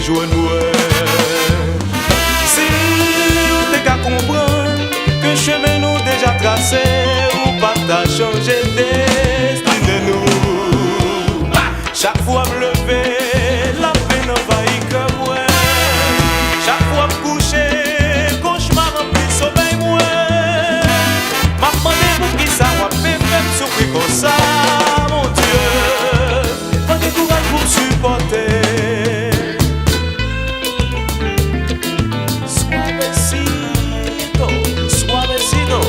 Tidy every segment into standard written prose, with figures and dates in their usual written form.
joindre. Si nous t'es qu'à comprendre que chemin nous déjà tracé, ou pas t'as changé destin de nous. Chaque fois me lever, la peine envahit comme moi. Chaque fois me coucher, cauchemar rempli sommeil moi. M'a demandé pour qui ça va faire souffrir comme ça, mon Dieu. Pas de courage pour supporter. Suavecito, suavecito.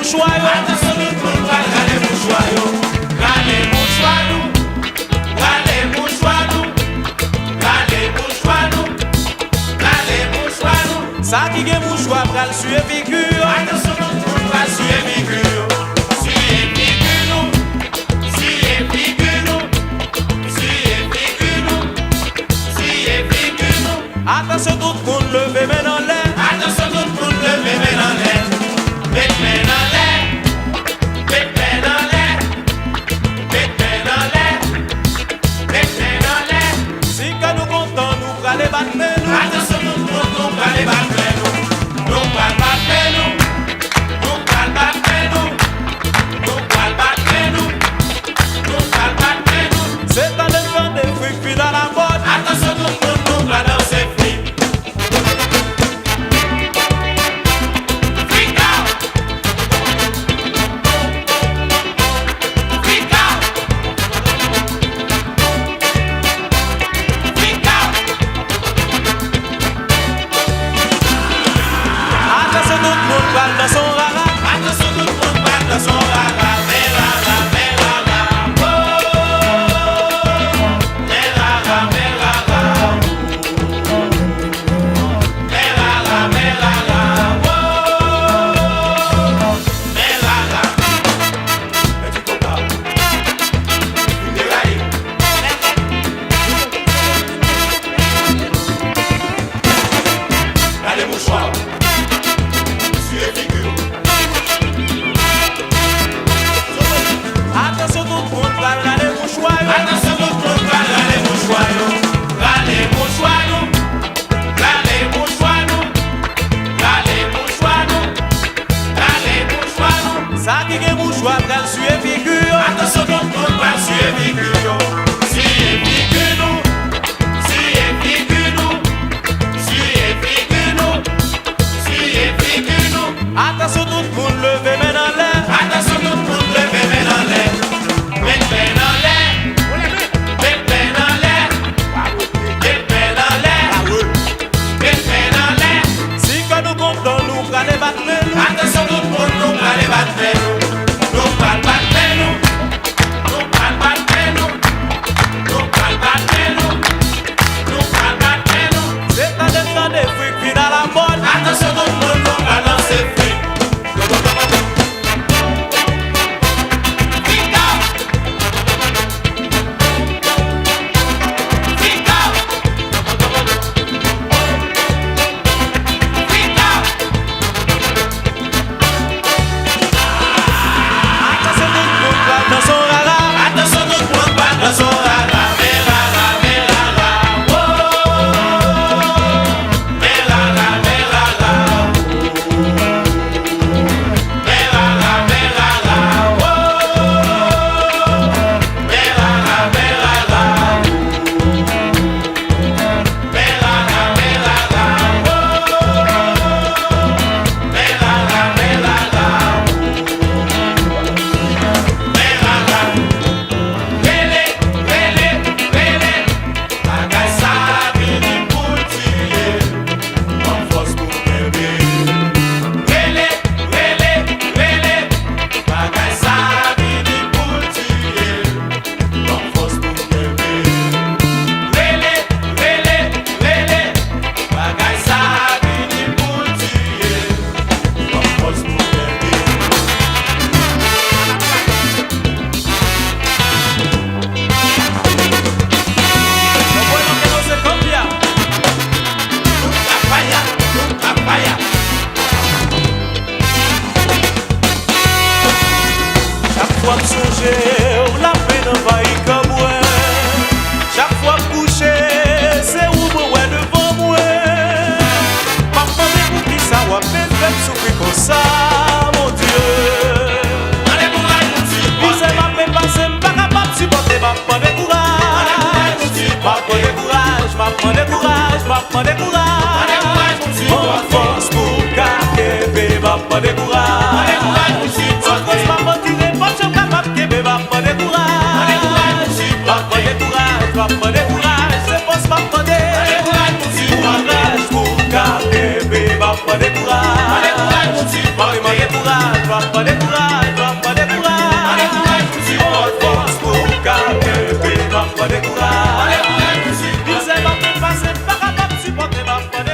mouchoir. Attention tout le monde va râler mouchoir. Râler mouchoir nous. Râler mouchoir nous. Râler mouchoir nous. Râler mouchoir nous. Ça qui est mouchoir pral suer figure. Attention tout le monde va suer figure. Suer figure nous. Suer figure nous. Suer figure nous. Suer figure nous. Attention tout le monde levez main dans l'air. Attention tout le monde levez main dans l'air. Mettez main dans l'air. Mettez main dans l'air. Mettez main dans l'air. Mettez main dans l'air. Si que nous comptons, nous allons battre nous. Attention tout le monde, nous allons battre nous. Nous allons battre nous. Nous allons battre nous. Nous allons battre nous. Nous allons battre nous. C'est un enfant de fruits puis dans la mode. Attention tout le monde, nous allons danser fruits. Dans son rara, attention tout le monde parle dans son rara, mais rara, oh, mais rara, mais rara, mais rara, oh, mais rara. Petit coca, une déraille. Allez mouchoir. Attention tout le monde va râler mouchoir. Attention tout le monde va râler mouchoir. Râler mouchoir nous. Râler mouchoir nous. Râler mouchoir nous. Râler mouchoir nous. Ça qui est mouchoir pral suer figure. Attention tout le monde va suer figure. Suer figure nous. Suer figure nous. Suer figure nous. Suer figure nous. Attention tout le monde levez main dans l'air. Attention tout le monde levez main dans l'air. Mettez main dans l'air. Mettez main dans l'air. Mettez main dans l'air. Mettez main dans l'air. Si que nous comptons, nous allons battre nous. Attention tout le monde, nous allons battre nous. Nous allons battre nous. Nous allons battre nous. Nous allons battre nous. Nous allons battre nous. C'est un dessin des fruits qui dans la mode. Attention tout le monde, nous allons danser fruits. La peine envahit comme moi. Chaque fois couché, c'est où moi devant moi. Ma femme pour qui ça va faire souffrir comme ça, mon Dieu. Allez courage, mon Dieu. Vous savez ma peine passer, pas capable de supporter. Ma femme de courage. Ma femme de courage, ma femme de courage, ma femme de courage. Mon force pour garder, ma femme de courage. Sans cause ma femme qui n'est pas capable de ma femme de courage. Ma femme de courage, ma femme de courage, c'est force ma femme de courage pour garder, ma femme de courage. Ma femme de courage, ma femme de courage. parfois